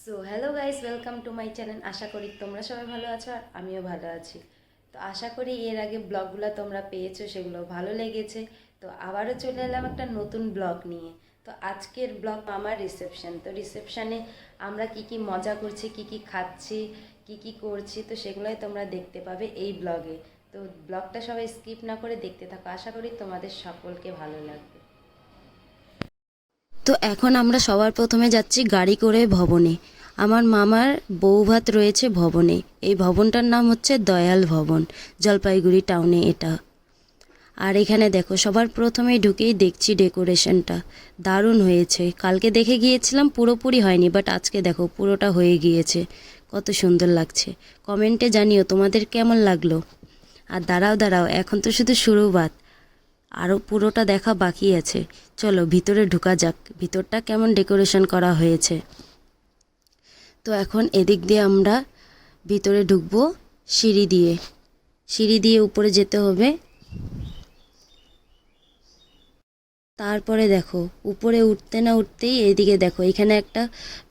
So hello guys, welcome to my channel. আশা করি তোমরা সবাই ভালো আছো আর আমিও ভালো আছি। তো আশা করি এর আগে ব্লগগুলো তোমরা পেয়েছো, সেগুলো ভালো লেগেছে। তো আবারও চলে এলাম একটা নতুন ব্লগ নিয়ে। তো আজকের ব্লগ আমার রিসেপশন। তো রিসেপশানে আমরা কি কি মজা করছি, কি কি খাচ্ছি, কি কি করছি, তো সেগুলোই তোমরা দেখতে পাবে এই ব্লগে। তো ব্লগটা সবাই স্কিপ না করে দেখতে থাকো, আশা করি তোমাদের সকলকে ভালো লাগবে। তো এখন আমরা সবার প্রথমে যাচ্ছি গাড়ি করে ভবনে। আমার মামার বৌভাত রয়েছে ভবনে। এই ভবনটার নাম হচ্ছে দয়াল ভবন, জলপাইগুড়ি টাউনে এটা। আর এখানে দেখো, সবার প্রথমেই ঢুকেই দেখছি ডেকোরেশনটা দারুণ হয়েছে। কালকে দেখে গিয়েছিলাম, পুরোপুরি হয়নি, বাট আজকে দেখো পুরোটা হয়ে গিয়েছে। কত সুন্দর লাগছে। কমেন্টে জানিও তোমাদের কেমন লাগলো। আর দাঁড়াও দাঁড়াও, এখন তো শুধু শুরুবাত, আরও পুরোটা দেখা বাকি আছে। চলো ভিতরে ঢোকা যাক, ভিতরটা কেমন ডেকোরেশন করা হয়েছে। তো এখন এদিক দিয়ে আমরা ভিতরে ঢুকবো সিঁড়ি দিয়ে। সিঁড়ি দিয়ে উপরে যেতে হবে। তারপরে দেখো উপরে উঠতে না উঠতেই এদিকে দেখো, এখানে একটা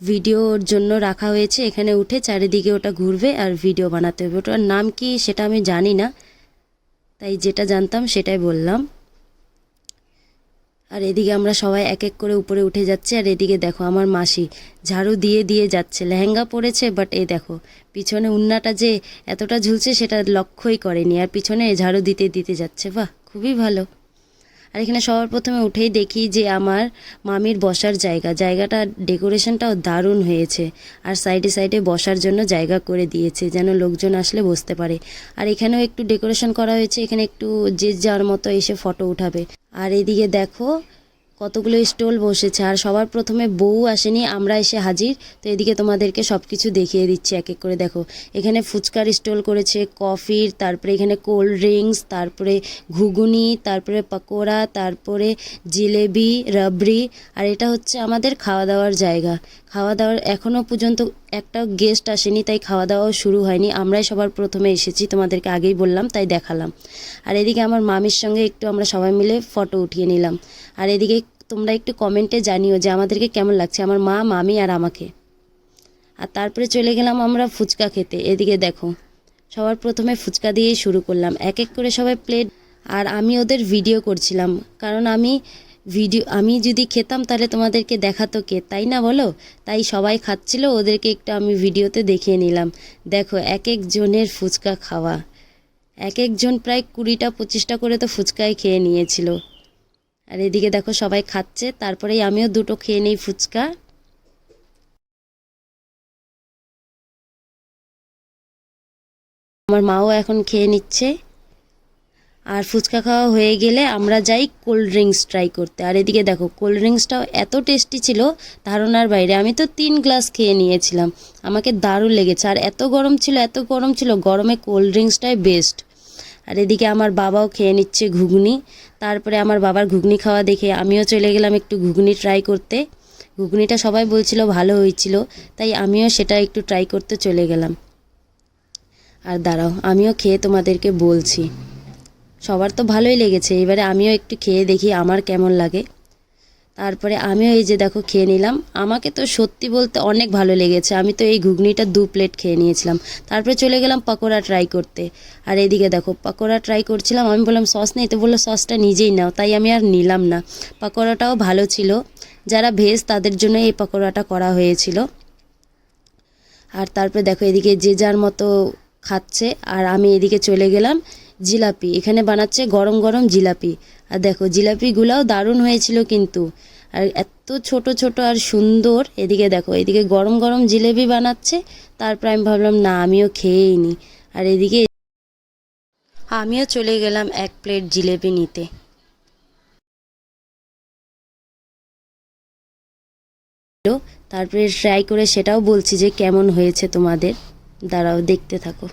ভিডিওর জন্য রাখা হয়েছে। এখানে উঠে চারিদিকে ওটা ঘুরবে আর ভিডিও বানাতে হবে। ওটার নাম কি সেটা আমি জানি না, তাই যেটা জানতাম সেটাই বললাম। আর এদিকে আমরা সবাই এক এক করে উপরে উঠে যাচ্ছি। আর এদিকে দেখো আমার মাসি ঝাড়ু দিয়ে দিয়ে যাচ্ছে। লেহেঙ্গা পরেছে, বাট এই দেখো পিছনে উন্নাটা যে এতটা ঝুলছে সেটা লক্ষ্যই করেনি, আর পিছনে ঝাড়ু দিতে দিতে যাচ্ছে। বাহ, খুবই ভালো। আর এখানে সবার প্রথমে উঠেই দেখি যে আমার মামির বসার জায়গাটা ডেকোরেশনটাও দারুণ হয়েছে। আর সাইডে সাইডে বসার জন্য জায়গা করে দিয়েছে, যেন লোকজন আসলে বসতে পারে। আর এখানেও একটু ডেকোরেশন করা হয়েছে, এখানে একটু যে যার মতো এসে ফটো উঠাবে। আর এদিকে দেখো কতগুলো স্টল বসেছে। আর সবার প্রথমে বউ আসেনি, আমরা এসে হাজির। তো এদিকে তোমাদেরকে সব কিছু দেখিয়ে দিচ্ছি এক এক করে। দেখো এখানে ফুচকার স্টল করেছে, কফির, তারপরে এখানে কোল্ড ড্রিঙ্কস, তারপরে ঘুগনি, তারপরে পকোড়া, তারপরে জিলেবি, রাবড়ি। আর এটা হচ্ছে আমাদের খাওয়া দাওয়ার জায়গা। খাওয়া দাওয়ার এখনও পর্যন্ত একটা গেস্ট আসেনি, তাই খাওয়া দাওয়াও শুরু হয়নি। আমরাই সবার প্রথমে এসেছি, তোমাদেরকে আগেই বললাম, তাই দেখালাম। আর এদিকে আমার মামির সঙ্গে একটু আমরা সবাই মিলে ফটো উঠিয়ে নিলাম। আর এদিকে তোমরা একটু কমেন্টে জানিও যে আমাদেরকে কেমন লাগছে, আমার মা, মামি আর আমাকে। আর তারপরে চলে গেলাম আমরা ফুচকা খেতে। এদিকে দেখো সবার প্রথমে ফুচকা দিয়েই শুরু করলাম, এক এক করে সবাই প্লেট। আর আমি ওদের ভিডিও করছিলাম, কারণ আমি যদি খেতাম তাহলে তোমাদেরকে দেখাতো কে, তাই না বলো? তাই সবাই খাচ্ছিল, ওদেরকে একটু আমি ভিডিওতে দেখিয়ে নিলাম। দেখো এক এক জনের ফুচকা খাওয়া, এক একজন প্রায় 20টা 25টা করে তো ফুচকাই খেয়ে নিয়েছিল। আর এদিকে দেখো সবাই খাচ্ছে, তারপরেই আমিও দুটো খেয়ে নিই ফুচকা। আমার মাও এখন খেয়ে নিচ্ছে। আর ফুচকা খাওয়া হয়ে গেলে আমরা যাই কোল্ড ড্রিঙ্কস ট্রাই করতে। আর এদিকে দেখো কোল্ড ড্রিঙ্কসটাও এত টেস্টি ছিল, ধারণার বাইরে। আমি তো 3 গ্লাস খেয়ে নিয়েছিলাম, আমাকে দারুণ লেগেছে। আর এত গরম ছিল, এত গরম ছিল, গরমে কোল্ড ড্রিঙ্কসটাই বেস্ট। আর এদিকে আমার বাবাও খেয়ে নিচ্ছে ঘুগনি। তারপরে আমার বাবার ঘুগনি খাওয়া দেখে আমিও চলে গেলাম একটু ঘুগনি ট্রাই করতে। ঘুগনিটা সবাই বলছিল ভালো হয়েছিল, তাই আমিও সেটা একটু ট্রাই করতে চলে গেলাম। আর দাঁড়াও আমিও খেয়ে তোমাদেরকে বলছি। সবার তো ভালোই লেগেছে, এবারে আমিও একটু খেয়ে দেখি আমার কেমন লাগে। তারপরে আমিও এই যে দেখো খেয়ে নিলাম। আমাকে তো সত্যি বলতে অনেক ভালো লেগেছে, আমি তো এই ঘুগনিটা 2 প্লেট খেয়ে নিয়েছিলাম। তারপরে চলে গেলাম পকোড়া ট্রাই করতে। আর এদিকে দেখো পকোড়া ট্রাই করছিলাম, আমি বললাম সস নেই, তো বললো সসটা নিজেই নাও, তাই আমি আর নিলাম না। পকোড়াটাও ভালো ছিল, যারা ভেজ তাদের জন্য এই পকোড়াটা করা হয়েছিল। আর তারপরে দেখো এদিকে যে যার মতো খাচ্ছে, আর আমি এদিকে চলে গেলাম জিলাপি। এখানে বানাচ্ছে গরম গরম জিলাপি। আর দেখো জিলাপিগুলাও দারুণ হয়েছিল কিন্তু, আর এত ছোট ছোট আর সুন্দর। এদিকে দেখো এদিকে গরম গরম জিলেবি বানাচ্ছে। তারপর আমি ভাবলাম না, আমিও খেয়েই নিই। আর এদিকে আমিও চলে গেলাম 1 প্লেট জিলেবি নিতে। তারপরে ট্রাই করে সেটাও বলছি যে কেমন হয়েছে তোমাদের। দাঁড়াও দেখতে থাকো।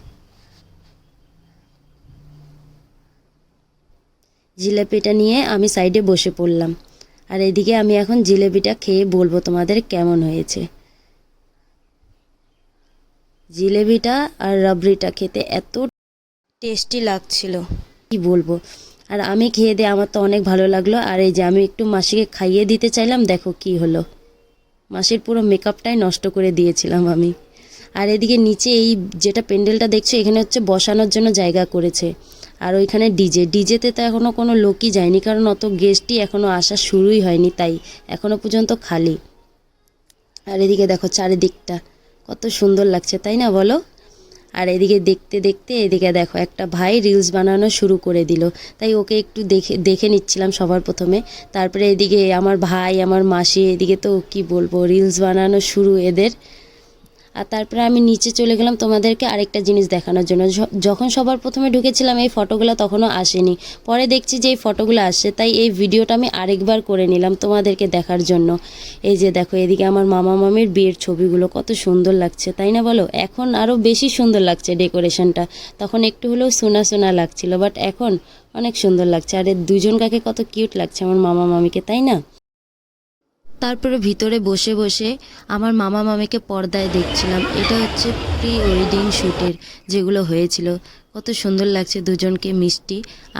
জিলাপিটা নিয়ে আমি সাইডে বসে পড়লাম। আর এদিকে আমি এখন জিলেপিটা খেয়ে বলবো তোমাদের কেমন হয়েছে। জিলেবিটা আর রাবড়িটা খেতে এত টেস্টি লাগছিল, কি বলবো। আর আমি খেয়ে দিয়ে আমার তো অনেক ভালো লাগলো। আর এই যে আমি একটু মাসিকে খাইয়ে দিতে চাইলাম, দেখো কি হলো। মাসির পুরো মেকআপটাই নষ্ট করে দিয়েছিলাম আমি। আর এদিকে নিচে এই যেটা প্যান্ডেলটা দেখছো এখানে হচ্ছে বসানোর জন্য জায়গা করেছে। আর ওইখানে ডিজেতে তো এখনও কোনো লোকই যায়নি, কারণ অত গেস্টই এখনও আসা শুরুই হয়নি, তাই এখনও পর্যন্ত খালি। আর এদিকে দেখো চারিদিকটা কত সুন্দর লাগছে, তাই না বলো? আর এদিকে দেখতে দেখতে এদিকে দেখো একটা ভাই রিলস বানানো শুরু করে দিল, তাই ওকে একটু দেখে নিচ্ছিলাম সবার প্রথমে। তারপরে এদিকে আমার ভাই, আমার মাসি, এদিকে তো কি বলবো, রিলস বানানো শুরু এদের। আর তারপরে আমি নিচে চলে গেলাম তোমাদেরকে আরেকটা জিনিস দেখানোর জন্য। যখন সবার প্রথমে ঢুকেছিলাম এই ফটোগুলো তখনও আসেনি, পরে দেখছি যে এই ফটোগুলো আসছে, তাই এই ভিডিওটা আমি আরেকবার করে নিলাম তোমাদেরকে দেখার জন্য। এই যে দেখো এদিকে আমার মামা মামির বিয়ের ছবিগুলো কত সুন্দর লাগছে, তাই না বলো? এখন আরও বেশি সুন্দর লাগছে ডেকোরেশনটা, তখন একটু হলেও সোনা সোনা লাগছিল, বাট এখন অনেক সুন্দর লাগছে। আর এর দুজন কাকে কত কিউট লাগছে আমার মামা মামিকে, তাই না? তারপরে ভিতরে বসে বসে আমার মামা মামিকে পর্দায় দেখছিলাম। এটা হচ্ছে প্রি ওয়েডিং শ্যুটের যেগুলো হয়েছিল, কত সুন্দর লাগছে দুজনকে মিষ্টি।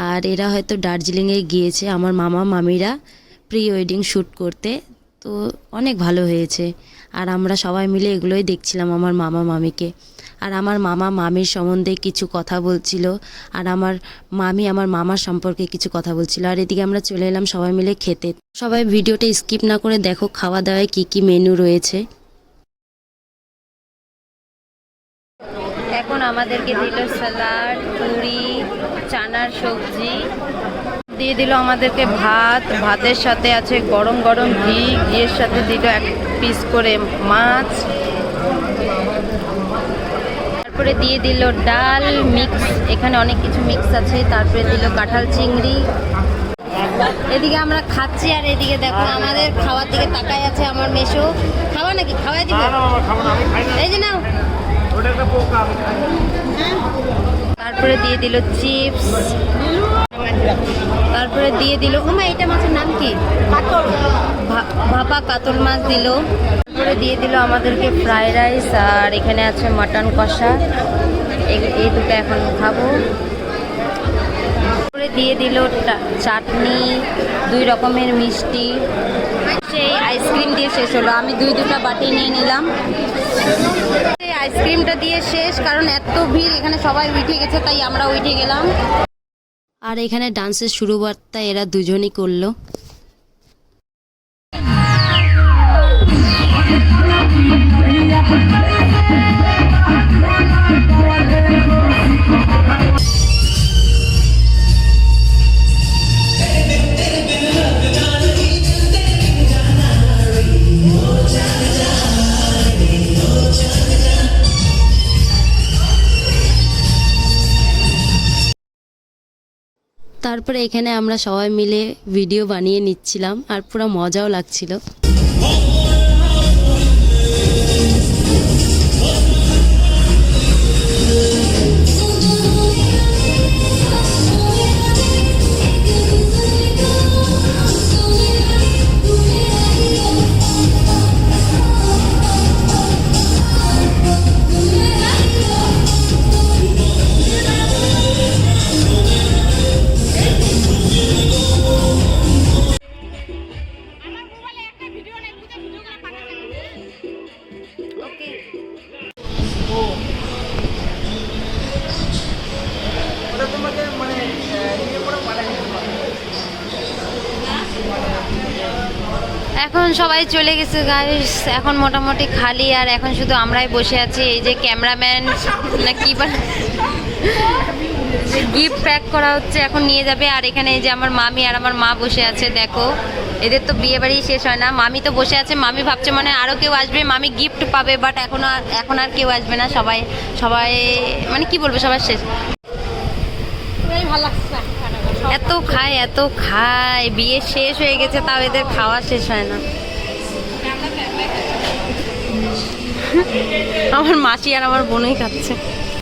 আর এরা হয়তো দার্জিলিংয়ে গিয়েছে আমার মামা মামিরা প্রি ওয়েডিং শ্যুট করতে, তো অনেক ভালো হয়েছে। আর আমরা সবাই মিলে এগুলোই দেখছিলাম আমার মামা মামিকে। আর আমার মামা মামির সম্বন্ধে কিছু কথা বলছিল, আর আমার মামি আমার মামার সম্পর্কে কিছু কথা বলছিল। আর এদিকে আমরা চলে এলাম সবাই মিলে খেতে। সবাই ভিডিওটা স্কিপ না করে দেখো খাওয়া দাওয়ায় কি কি মেনু রয়েছে। এখন আমাদেরকে দিল স্যালাড, পুরি, চানার সবজি, দিয়ে দিল আমাদেরকে ভাত, ভাতের সাথে আছে গরম গরম ঘি, ঘিয়ের সাথে দিল এক পিস করে মাছ, তারপরে দিয়ে দিল ডাল মিক্স, এখানে অনেক কিছু মিক্স আছে, তারপরে দিল কাঁঠাল চিংড়ি। এদিকে আমরা খাচ্ছি আর এদিকে দেখো আমাদের খাওয়ার দিকে তাকায় আছে আমার মেশো। খাওয়া নাকি? খাওয়াই দিব? এই যে নাও। তারপরে দিয়ে দিল চিপস, তারপরে দিয়ে দিল এটা মাছের নাম কি, ভাপা কাতল মাছ দিল। তারপরে দিয়ে দিল আমাদেরকে ফ্রাইড রাইস, আর এখানে আছে মাটন কষা, এই দুটো এখন খাবো। তারপরে দিয়ে দিল চাটনি, 2 রকমের মিষ্টি, সেই আইসক্রিম দিয়ে শেষ হলো। আমি দুটা বাটি নিয়ে নিলাম। এই আইসক্রিমটা দিয়ে শেষ, কারণ এত ভিড় এখানে, সবাই উঠে গেছে তাই আমরা উঠে গেলাম। আর এখানে ডান্সের শুরুবার্তা এরা দুজনই করলো। তারপরে এখানে আমরা সবাই মিলে ভিডিও বানিয়ে নিচ্ছিলাম আর পুরো মজাও লাগছিল। এখন সবাই চলে গেছে গাইস, এখন মোটামুটি খালি, আর এখন শুধু আমরাই বসে আছি। এই যে ক্যামেরাম্যান না কি গিফট প্যাক করা হচ্ছে, এখন নিয়ে যাবে। আর এখানে এই যে আমার মামি আর আমার মা বসে আছে, দেখো এদের তো বিয়ে বাড়ি শেষ হয় না। মামি তো বসে আছে, মামি ভাবছে মানে আরও কেউ আসবে, মামি গিফট পাবে, বাট এখন আর কেউ আসবে না। সবাই মানে কি বলবো, সবার শেষ। এত খায়, বিয়ে শেষ হয়ে গেছে তাও এদের খাওয়া শেষ হয় না। আমার মাসি আর আমার বোনই খাচ্ছে।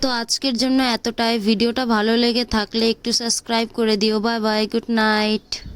তো আজকের জন্য এতটাই। ভিডিওটা ভালো লেগে থাকলে একটু সাবস্ক্রাইব করে দিও। Bye bye, good night.